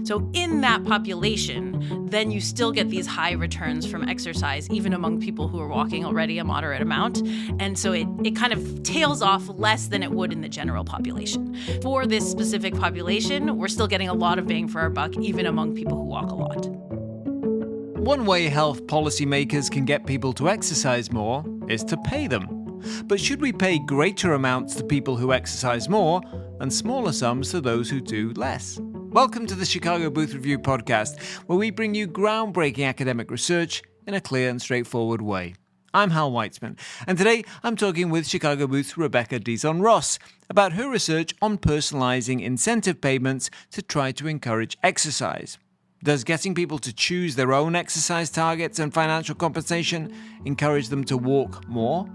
So in that population, then you still get these high returns from exercise, even among people who are walking already a moderate amount. And so it kind of tails off less than it would in the general population. For this specific population, we're still getting a lot of bang for our buck, even among people who walk a lot. One way health policymakers can get people to exercise more is to pay them. But should we pay greater amounts to people who exercise more and smaller sums to those who do less? Welcome to the Chicago Booth Review podcast, where we bring you groundbreaking academic research in a clear and straightforward way. I'm Hal Weitzman, and today I'm talking with Chicago Booth's Rebecca Dizon Ross about her research on personalizing incentive payments to try to encourage exercise. Does getting people to choose their own exercise targets and financial compensation encourage them to walk more?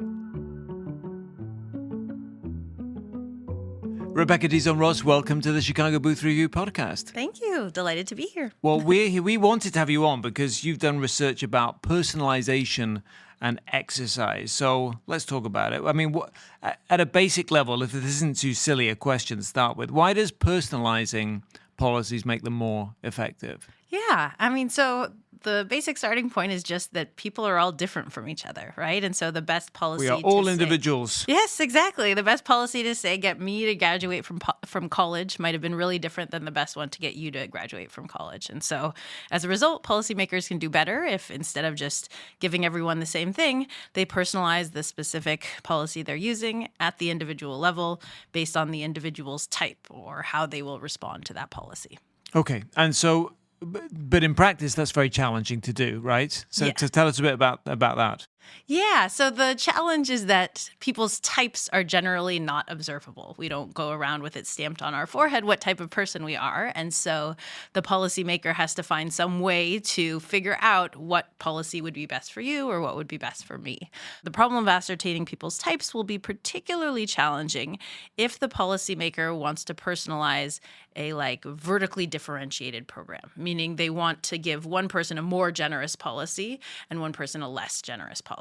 Rebecca Dizon Ross, welcome to the Chicago Booth Review podcast. Thank you. Delighted to be here. Well, we wanted to have you on because you've done research about personalization and exercise. So let's talk about it. I mean, at a basic level, if this isn't too silly a question to start with, why does personalizing policies make them more effective? Yeah, so the basic starting point is just that people are all different from each other, right? And so the best policy we are all individuals. Yes, exactly. The best policy to say, get me to graduate from college might have been really different than the best one to get you to graduate from college. And so as a result, policymakers can do better if instead of just giving everyone the same thing, they personalize the specific policy they're using at the individual level based on the individual's type or how they will respond to that policy. Okay. And so, but in practice, that's very challenging to do, right? So Yeah. to tell us a bit about that. Yeah, so the challenge is that people's types are generally not observable. We don't go around with it stamped on our forehead what type of person we are. And so the policymaker has to find some way to figure out what policy would be best for you or what would be best for me. The problem of ascertaining people's types will be particularly challenging if the policymaker wants to personalize a vertically differentiated program, meaning they want to give one person a more generous policy and one person a less generous policy.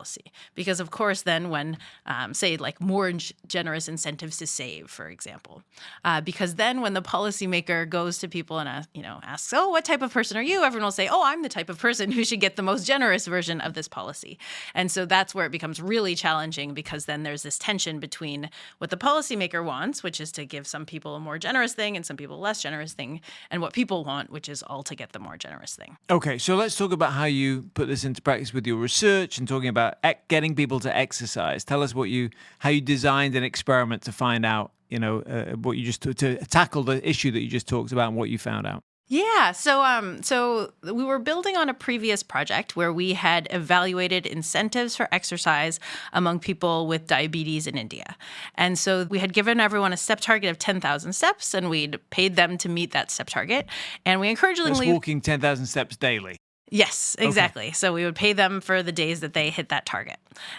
Because of course, then when, more generous incentives to save, for example, because then when the policymaker goes to people and asks, oh, what type of person are you? Everyone will say, oh, I'm the type of person who should get the most generous version of this policy. And so that's where it becomes really challenging because then there's this tension between what the policymaker wants, which is to give some people a more generous thing and some people a less generous thing, and what people want, which is all to get the more generous thing. Okay, so let's talk about how you put this into practice with your research and talking about getting people to exercise. Tell us how you designed an experiment to find out, what you just to tackle the issue that you just talked about and what you found out. Yeah, so we were building on a previous project where we had evaluated incentives for exercise among people with diabetes in India. And so we had given everyone a step target of 10,000 steps, and we'd paid them to meet that step target. And we encouraged them That's walking 10,000 steps daily. Yes, exactly. Okay. So we would pay them for the days that they hit that target.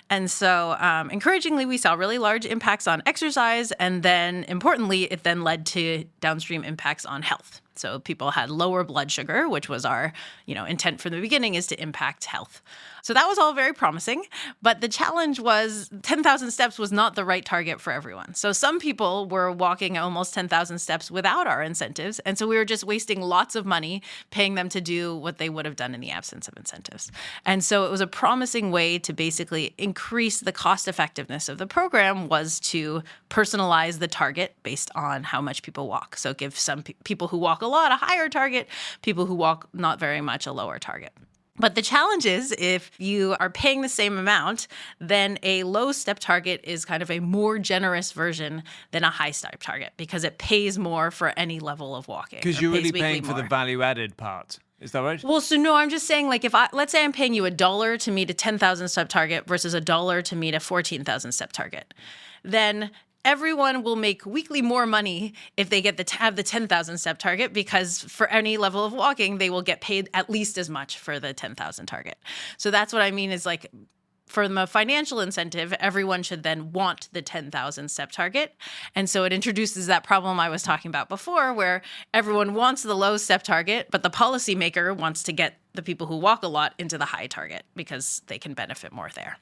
And so encouragingly, we saw really large impacts on exercise. And then importantly, it then led to downstream impacts on health. So people had lower blood sugar, which was our, intent from the beginning is to impact health. So that was all very promising. But the challenge was 10,000 steps was not the right target for everyone. So some people were walking almost 10,000 steps without our incentives. And so we were just wasting lots of money paying them to do what they would have done in the absence of incentives. And so it was a promising way to basically increase the cost effectiveness of the program was to personalize the target based on how much people walk. So give some people who walk a lot a higher target, people who walk not very much a lower target. But the challenge is if you are paying the same amount, then a low step target is kind of a more generous version than a high step target because it pays more for any level of walking. Because you're really paying for the value added part. Is that right? Well, so no, I'm just saying let's say I'm paying you $1 to meet a 10,000 step target versus $1 to meet a 14,000 step target. Then everyone will make weekly more money if they get have the 10,000 step target because for any level of walking, they will get paid at least as much for the 10,000 target. So that's what I mean is from a financial incentive, everyone should then want the 10,000 step target. And so it introduces that problem I was talking about before where everyone wants the low step target, but the policymaker wants to get the people who walk a lot into the high target because they can benefit more there.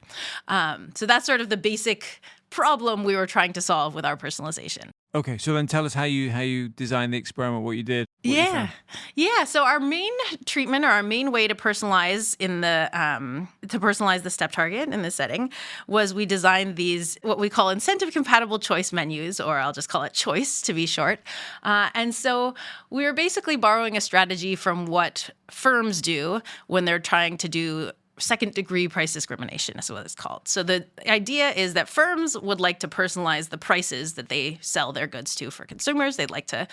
So that's sort of the basic problem we were trying to solve with our personalization. Okay, so then tell us how you designed the experiment, what you did. What you found. Yeah. So our main treatment, or our main way to personalize the step target in this setting, was we designed these what we call incentive compatible choice menus, or I'll just call it choice to be short. And so we were basically borrowing a strategy from what firms do when they're trying to do second-degree price discrimination is what it's called. So the idea is that firms would like to personalize the prices that they sell their goods to for consumers. They'd like to,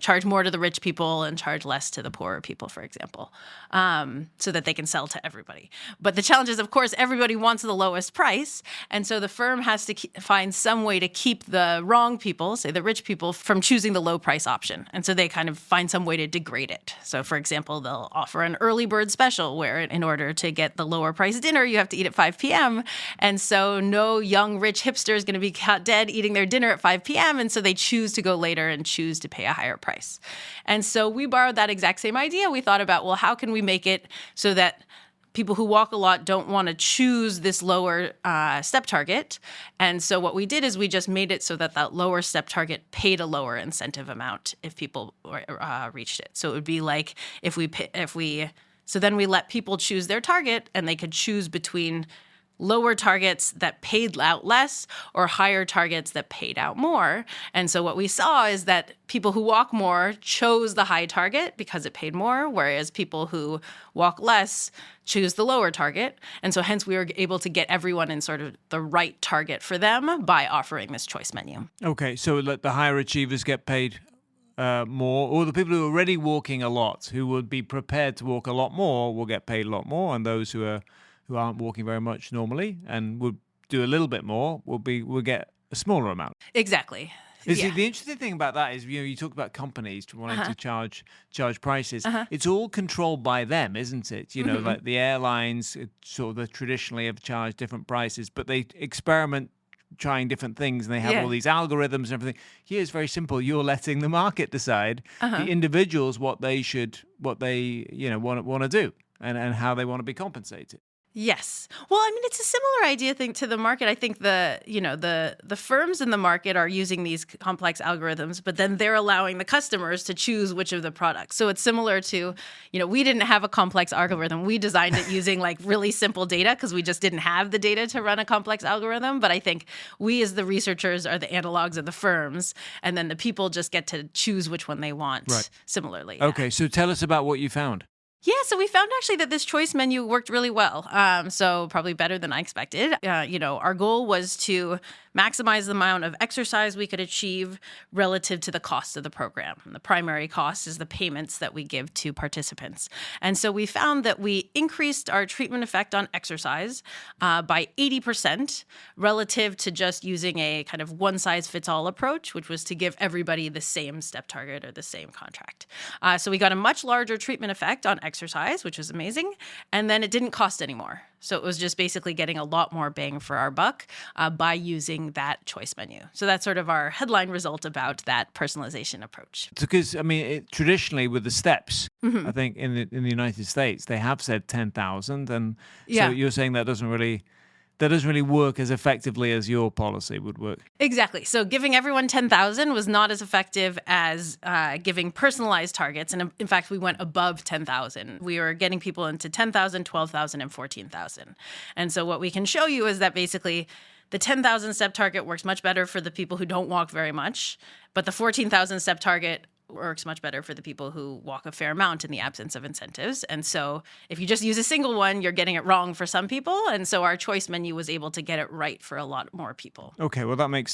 charge more to the rich people and charge less to the poorer people, for example, so that they can sell to everybody. But the challenge is, of course, everybody wants the lowest price, and so the firm has to find some way to keep the wrong people, say the rich people, from choosing the low price option. And so they kind of find some way to degrade it. So, for example, they'll offer an early bird special where, in order to get the lower price dinner, you have to eat at 5 p.m. And so no young rich hipster is going to be caught dead eating their dinner at 5 p.m. And so they choose to go later and choose to pay a higher price. And so we borrowed that exact same idea. We thought about, well, how can we make it so that people who walk a lot don't want to choose this lower step target. And so what we did is we just made it so that that lower step target paid a lower incentive amount if people reached it. So it would be like so then we let people choose their target, and they could choose between lower targets that paid out less or higher targets that paid out more. And so what we saw is that people who walk more chose the high target because it paid more, whereas people who walk less choose the lower target. And so hence we were able to get everyone in sort of the right target for them by offering this choice menu. Okay, so let the higher achievers get paid more, or the people who are already walking a lot, who would be prepared to walk a lot more, will get paid a lot more, and those who aren't walking very much normally and would do a little bit more will get a smaller amount. Exactly. The interesting thing about that is, you talk about companies wanting to charge prices. It's all controlled by them, isn't it? Like the airlines sort of traditionally have charged different prices, but they experiment trying different things, and they have all these algorithms and everything. Here it's very simple. You're letting the market decide, the individuals, what they want to do and how they want to be compensated. Yes. Well, I mean, it's a similar idea to the market. I think the firms in the market are using these complex algorithms, but then they're allowing the customers to choose which of the products. So it's similar to, we didn't have a complex algorithm. We designed it using like really simple data because we just didn't have the data to run a complex algorithm. But I think we as the researchers are the analogs of the firms, and then the people just get to choose which one they want similarly. Okay, so tell us about what you found. Yeah, so we found actually that this choice menu worked really well. So probably better than I expected. Our goal was to maximize the amount of exercise we could achieve relative to the cost of the program. And the primary cost is the payments that we give to participants. And so we found that we increased our treatment effect on exercise by 80% relative to just using a kind of one-size-fits-all approach, which was to give everybody the same step target or the same contract. So we got a much larger treatment effect on exercise, which was amazing. And then it didn't cost any more. So it was just basically getting a lot more bang for our buck by using that choice menu. So that's sort of our headline result about that personalization approach. Because, traditionally with the steps, I think in the United States, they have said 10,000. And so you're saying that doesn't really work as effectively as your policy would work. Exactly. So giving everyone 10,000 was not as effective as giving personalized targets. And in fact, we went above 10,000. We were getting people into 10,000, 12,000, and 14,000. And so what we can show you is that basically the 10,000 step target works much better for the people who don't walk very much, but the 14,000 step target works much better for the people who walk a fair amount in the absence of incentives. And so if you just use a single one, you're getting it wrong for some people. And so our choice menu was able to get it right for a lot more people. Okay, well, it makes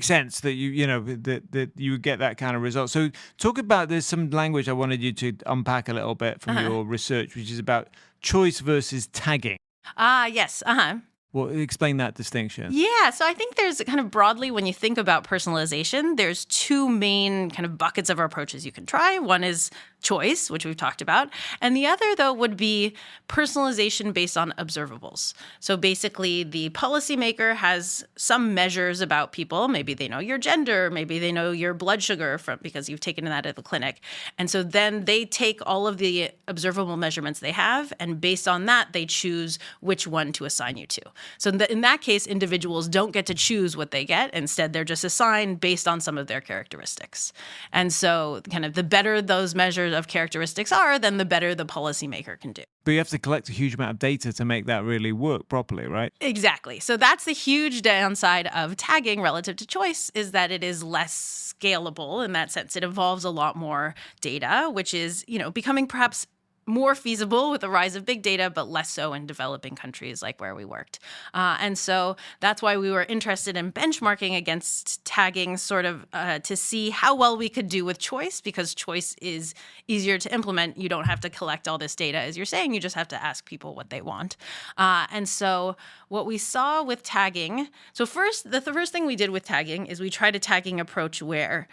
sense that that you would get that kind of result. So talk about, there's some language I wanted you to unpack a little bit from your research, which is about choice versus tagging. Yes. Well, explain that distinction. Yeah, so I think there's kind of broadly, when you think about personalization, there's two main kind of buckets of approaches you can try. One is choice, which we've talked about. And the other, though, would be personalization based on observables. So basically, the policymaker has some measures about people. Maybe they know your gender, maybe they know your blood sugar because you've taken that at the clinic. And so then they take all of the observable measurements they have, and based on that, they choose which one to assign you to. So in that case, individuals don't get to choose what they get. Instead, they're just assigned based on some of their characteristics. And so kind of the better those measures of characteristics are, then the better the policymaker can do. But you have to collect a huge amount of data to make that really work properly, right? Exactly. So that's the huge downside of tagging relative to choice, is that it is less scalable in that sense. It involves a lot more data, which is, becoming perhaps more feasible with the rise of big data, but less so in developing countries like where we worked. And so that's why we were interested in benchmarking against tagging sort of to see how well we could do with choice, because choice is easier to implement. You don't have to collect all this data, as you're saying. You just have to ask people what they want. And so what we saw with tagging, so first, the first thing we did with tagging is we tried a tagging approach where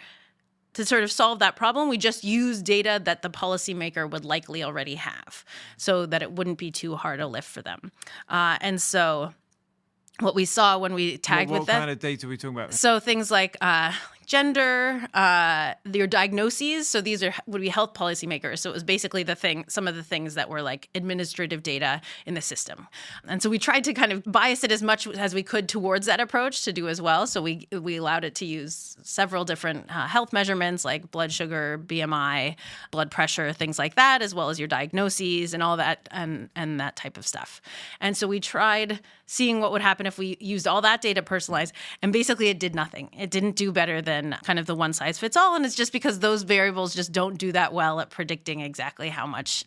to sort of solve that problem, we just use data that the policymaker would likely already have so that it wouldn't be too hard a lift for them. And so what we saw when we tagged with them— What kind of data are we talking about? So things like gender, your diagnoses. So these would be health policymakers. So it was basically some of the things that were like administrative data in the system. And so we tried to kind of bias it as much as we could towards that approach to do as well. So we allowed it to use several different health measurements like blood sugar, BMI, blood pressure, things like that, as well as your diagnoses and all that and that type of stuff. And so we tried seeing what would happen if we used all that data personalized, and basically it did nothing. It didn't do better than kind of the one size fits all, and it's just because those variables just don't do that well at predicting exactly how much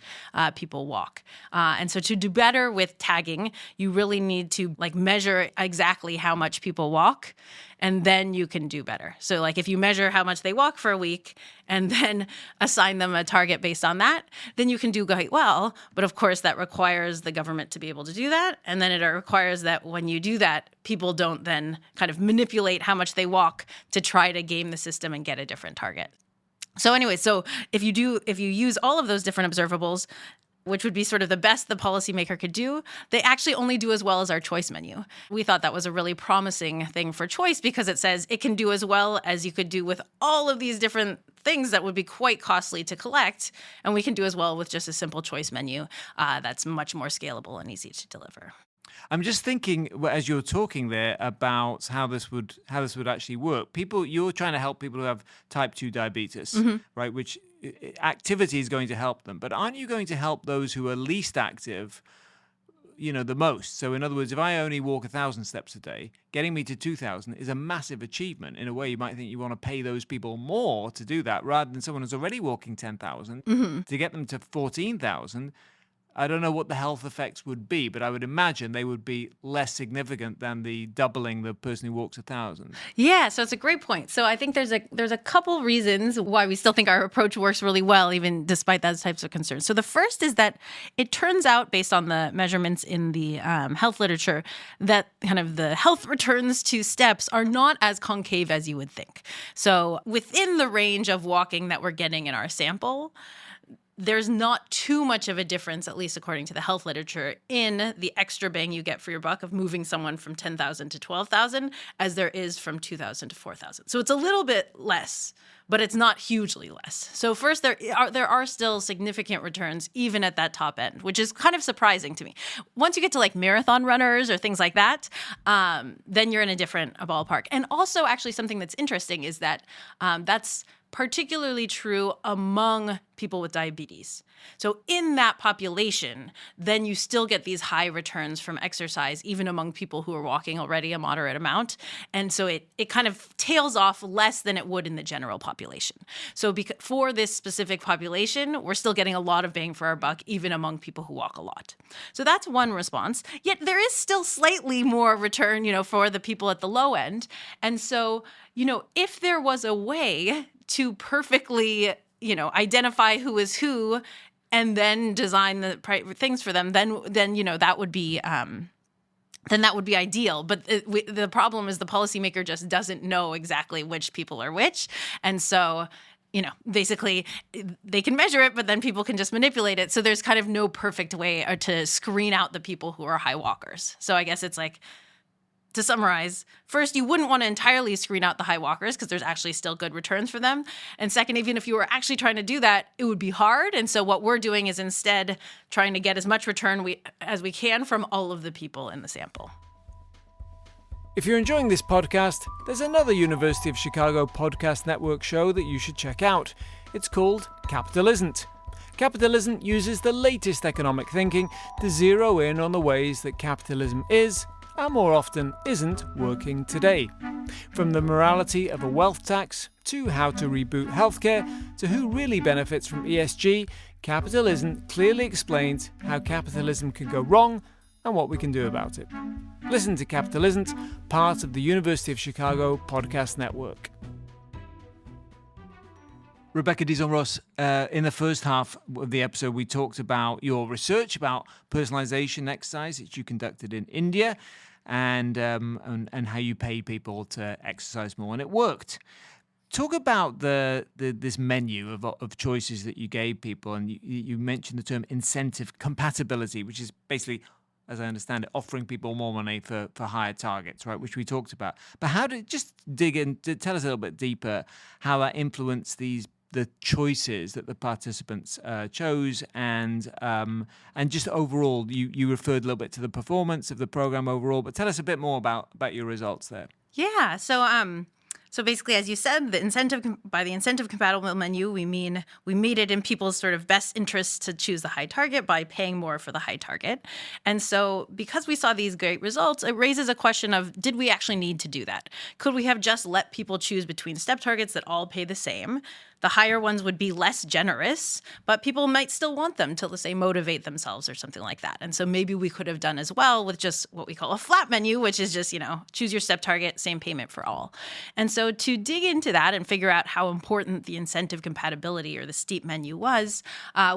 people walk. And so to do better with tagging, you really need to measure exactly how much people walk, and then you can do better. So if you measure how much they walk for a week and then assign them a target based on that, then you can do quite well. But of course, that requires the government to be able to do that. And then it requires that when you do that, people don't then kind of manipulate how much they walk to try to game the system and get a different target. So anyway, if you use all of those different observables, which would be sort of the best the policymaker could do, they actually only do as well as our choice menu. We thought that was a really promising thing for choice because it says it can do as well as you could do with all of these different things that would be quite costly to collect, and we can do as well with just a simple choice menu that's much more scalable and easy to deliver. I'm just thinking, as you're talking there, about how this would actually work. You're trying to help people who have type 2 diabetes, right? Which activity is going to help them. But aren't you going to help those who are least active, the most? So in other words, if I only walk 1,000 steps a day, getting me to 2,000 is a massive achievement. In a way, you might think you want to pay those people more to do that rather than someone who's already walking 10,000 to get them to 14,000. I don't know what the health effects would be, but I would imagine they would be less significant than the doubling the person who walks 1,000. Yeah, so it's a great point. So I think there's a couple reasons why we still think our approach works really well, even despite those types of concerns. So the first is that it turns out, based on the measurements in the health literature, that kind of the health returns to steps are not as concave as you would think. So within the range of walking that we're getting in our sample, there's not too much of a difference, at least according to the health literature, in the extra bang you get for your buck of moving someone from 10,000 to 12,000 as there is from 2,000 to 4,000. So it's a little bit less, but it's not hugely less. So first, there are still significant returns even at that top end, which is kind of surprising to me. Once you get to marathon runners or things like that, then you're in a different ballpark. And also, actually, something that's interesting is that that's particularly true among people with diabetes. So in that population, then you still get these high returns from exercise, even among people who are walking already a moderate amount. And so it kind of tails off less than it would in the general population. So for this specific population, we're still getting a lot of bang for our buck, even among people who walk a lot. So that's one response. Yet there is still slightly more return, for the people at the low end. And so, if there was a way to perfectly, identify who is who and then design the things for them, then that would be ideal. But the problem is the policymaker just doesn't know exactly which people are which. And so, basically they can measure it, but then people can just manipulate it. So there's kind of no perfect way to screen out the people who are high walkers. So I guess it's to summarize, first, you wouldn't want to entirely screen out the high walkers because there's actually still good returns for them. And second, even if you were actually trying to do that, it would be hard. And so what we're doing is instead trying to get as much return as we can from all of the people in the sample. If you're enjoying this podcast, there's another University of Chicago podcast network show that you should check out. It's called Capital Isn't. Capital Isn't uses the latest economic thinking to zero in on the ways that capitalism is, and more often isn't, working today. From the morality of a wealth tax, to how to reboot healthcare, to who really benefits from ESG, Capital Isn't clearly explains how capitalism can go wrong and what we can do about it. Listen to Capital Isn't, part of the University of Chicago podcast network. Rebecca Dizon Ross, in the first half of the episode, we talked about your research about personalization exercise that you conducted in India and how you pay people to exercise more, and it worked. Talk about this menu of choices that you gave people, and you mentioned the term incentive compatibility, which is basically, as I understand it, offering people more money for higher targets, right, which we talked about. But how did, just dig in, tell us a little bit deeper how that influenced the choices that the participants chose, and just overall, you referred a little bit to the performance of the program overall, but tell us a bit more about your results there. Yeah, so basically, as you said, by the incentive compatible menu, we mean we made it in people's sort of best interests to choose the high target by paying more for the high target. And so because we saw these great results, it raises a question of, did we actually need to do that? Could we have just let people choose between step targets that all pay the same? The higher ones would be less generous, but people might still want them to, let's say, motivate themselves or something like that. And so maybe we could have done as well with just what we call a flat menu, which is just, choose your step target, same payment for all. And so to dig into that and figure out how important the incentive compatibility or the steep menu was,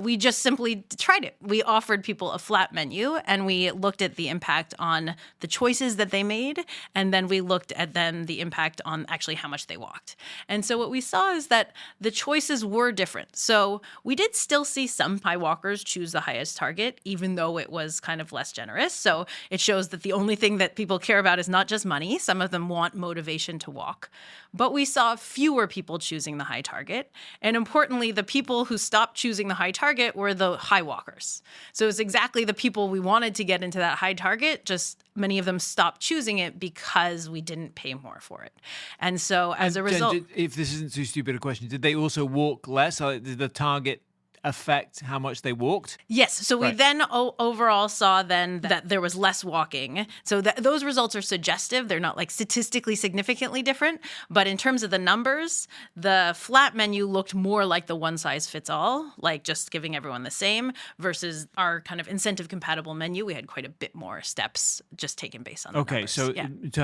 we just simply tried it. We offered people a flat menu, and we looked at the impact on the choices that they made, and then we looked at the impact on actually how much they walked. And so what we saw is that the choices were different. So we did still see some high walkers choose the highest target, even though it was kind of less generous. So it shows that the only thing that people care about is not just money. Some of them want motivation to walk. But we saw fewer people choosing the high target. And importantly, the people who stopped choosing the high target were the high walkers. So it's exactly the people we wanted to get into that high target, just many of them stopped choosing it because we didn't pay more for it. And so as a result... Jen, if this isn't too stupid a question, did they also walk less? Or did the target affect how much they walked? Yes. So we then overall saw that there was less walking. So those results are suggestive. They're not like statistically significantly different. But in terms of the numbers, the flat menu looked more like the one size fits all, like just giving everyone the same, versus our kind of incentive compatible menu. We had quite a bit more steps just taken based on the numbers. So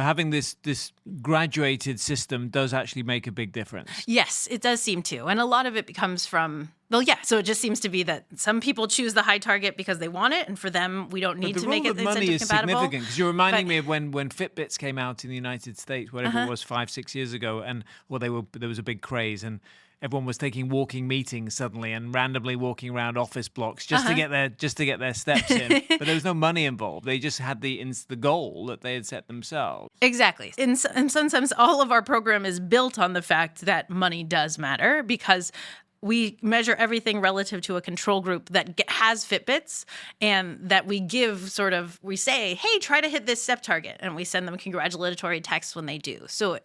having this graduated system does actually make a big difference. Yes, it does seem to. And a lot of it comes from... Well, yeah, so it just seems to be that some people choose the high target because they want it, and for them, we don't need to make it incentive compatible. The role of money is significant, because you're reminding me of when Fitbits came out in the United States, whatever it was, 5-6 years ago, and there was a big craze, and everyone was taking walking meetings suddenly and randomly walking around office blocks just to get their steps in. But there was no money involved. They just had the goal that they had set themselves. Exactly. In some sense, all of our program is built on the fact that money does matter, because we measure everything relative to a control group that has Fitbits, and that we say, hey, try to hit this step target. And we send them congratulatory texts when they do. So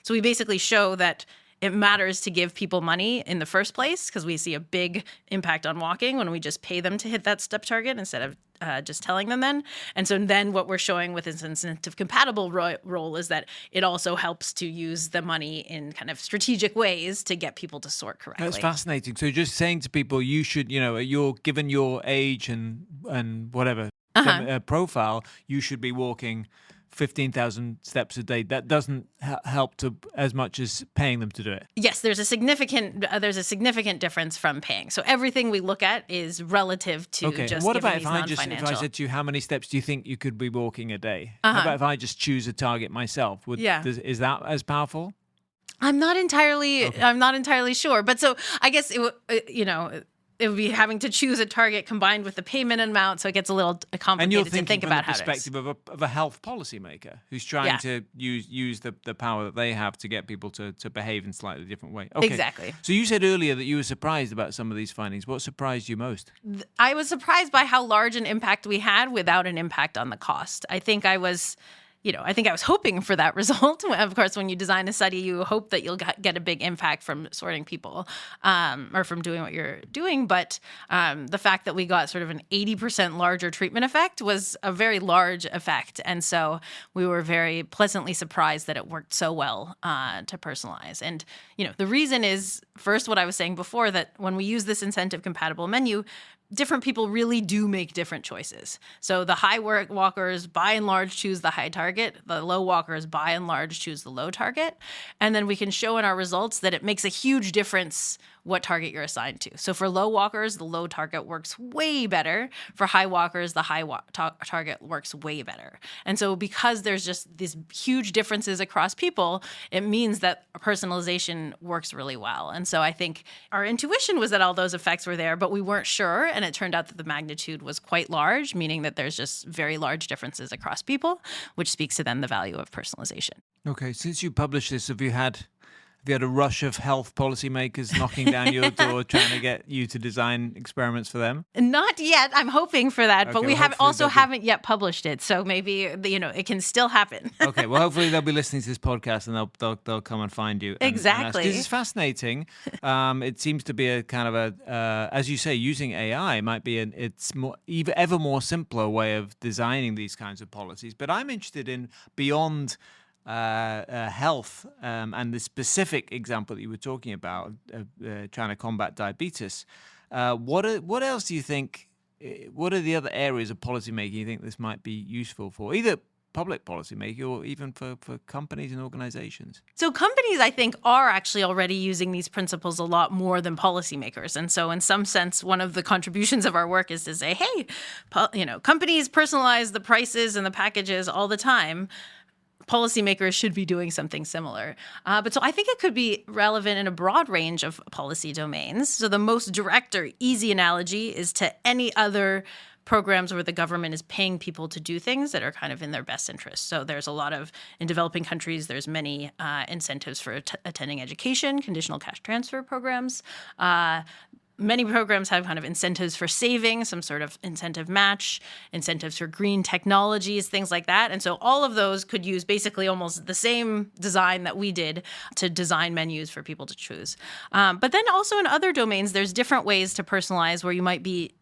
we basically show that it matters to give people money in the first place, because we see a big impact on walking when we just pay them to hit that step target instead of just telling them then. And so then what we're showing with this incentive compatible role is that it also helps to use the money in kind of strategic ways to get people to sort correctly. That's fascinating. So just saying to people, you should, you're given your age and whatever profile, you should be walking 15,000 steps a day. That doesn't help to as much as paying them to do it. Yes, there's a significant difference from paying. So everything we look at is relative to just what giving about these if I said to you, how many steps do you think you could be walking a day? How about if I just choose a target myself? Is that as powerful? I'm not entirely sure. But so I guess it would be having to choose a target combined with the payment amount, so it gets a little complicated to think about how it is. And you're thinking from the perspective of a health policymaker who's trying to use the power that they have to get people to behave in a slightly different way. Okay. Exactly. So you said earlier that you were surprised about some of these findings. What surprised you most? I was surprised by how large an impact we had without an impact on the cost. I think I was I think I was hoping for that result. Of course, when you design a study, you hope that you'll get a big impact from sorting people or from doing what you're doing. But the fact that we got sort of an 80% larger treatment effect was a very large effect. And so we were very pleasantly surprised that it worked so well to personalize. And, the reason is, first, what I was saying before, that when we use this incentive compatible menu, different people really do make different choices. So the high walkers, by and large, choose the high target. The low walkers, by and large, choose the low target. And then we can show in our results that it makes a huge difference what target you're assigned to. So for low walkers, the low target works way better. For high walkers, the high target works way better. And so because there's just these huge differences across people, it means that personalization works really well. And so I think our intuition was that all those effects were there, but we weren't sure. And it turned out that the magnitude was quite large, meaning that there's just very large differences across people, which speaks to then the value of personalization. Okay, since you published this, have you had a rush of health policymakers knocking down your door trying to get you to design experiments for them? Not yet. I'm hoping for that, Okay, but we well, haven't yet published it. So maybe, it can still happen. Okay, well, hopefully they'll be listening to this podcast and they'll come and find you. Exactly. This is fascinating. It seems to be a kind of as you say, using AI might be it's more ever more simpler way of designing these kinds of policies. But I'm interested in beyond health and the specific example that you were talking about, trying to combat diabetes. What else do you think? What are the other areas of policymaking you think this might be useful for, either public policymaking or even for companies and organizations? So companies, I think, are actually already using these principles a lot more than policymakers. And so in some sense, one of the contributions of our work is to say, hey, companies personalize the prices and the packages all the time. Policymakers should be doing something similar. But so I think it could be relevant in a broad range of policy domains. So the most direct or easy analogy is to any other programs where the government is paying people to do things that are kind of in their best interest. So there's a lot of, in developing countries, there's many incentives for attending education, conditional cash transfer programs. Many programs have kind of incentives for saving, some sort of incentive match, incentives for green technologies, things like that. And so all of those could use basically almost the same design that we did to design menus for people to choose. But then also in other domains, there's different ways to personalize where you might be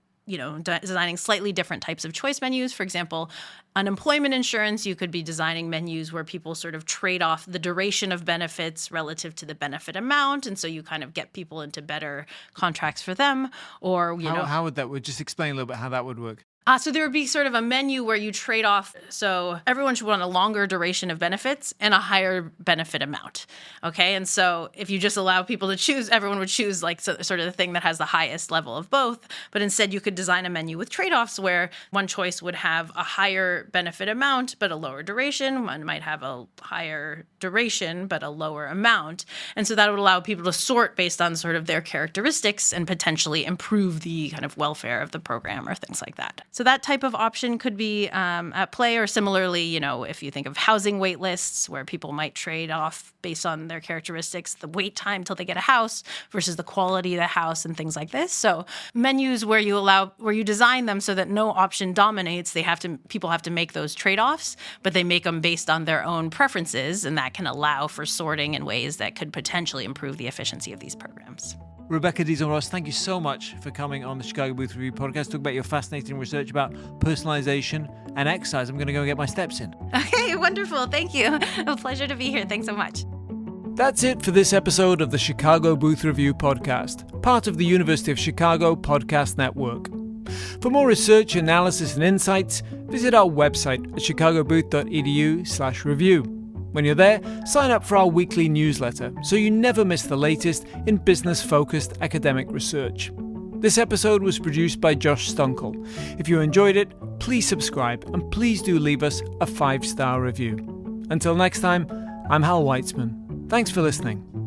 designing slightly different types of choice menus. For example, unemployment insurance, you could be designing menus where people sort of trade off the duration of benefits relative to the benefit amount. And so you kind of get people into better contracts for them. Or, how would that just explain a little bit how that would work? So there would be sort of a menu where you trade off. So everyone should want a longer duration of benefits and a higher benefit amount. Okay. And so if you just allow people to choose, everyone would choose sort of the thing that has the highest level of both. But instead you could design a menu with trade-offs where one choice would have a higher benefit amount, but a lower duration. One might have a higher duration, but a lower amount. And so that would allow people to sort based on sort of their characteristics and potentially improve the kind of welfare of the program or things like that. So that type of option could be at play, or similarly, if you think of housing wait lists where people might trade off based on their characteristics, the wait time till they get a house versus the quality of the house and things like this. So menus where you design them so that no option dominates, people have to make those trade-offs, but they make them based on their own preferences, and that can allow for sorting in ways that could potentially improve the efficiency of these programs. Rebecca Dizon Ross, thank you so much for coming on the Chicago Booth Review podcast. Talk about your fascinating research about personalization and exercise. I'm going to go get my steps in. Okay, wonderful. Thank you. A pleasure to be here. Thanks so much. That's it for this episode of the Chicago Booth Review podcast, part of the University of Chicago Podcast Network. For more research, analysis, and insights, visit our website at chicagobooth.edu/review. When you're there, sign up for our weekly newsletter so you never miss the latest in business-focused academic research. This episode was produced by Josh Stunkel. If you enjoyed it, please subscribe and please do leave us a 5-star review. Until next time, I'm Hal Weitzman. Thanks for listening.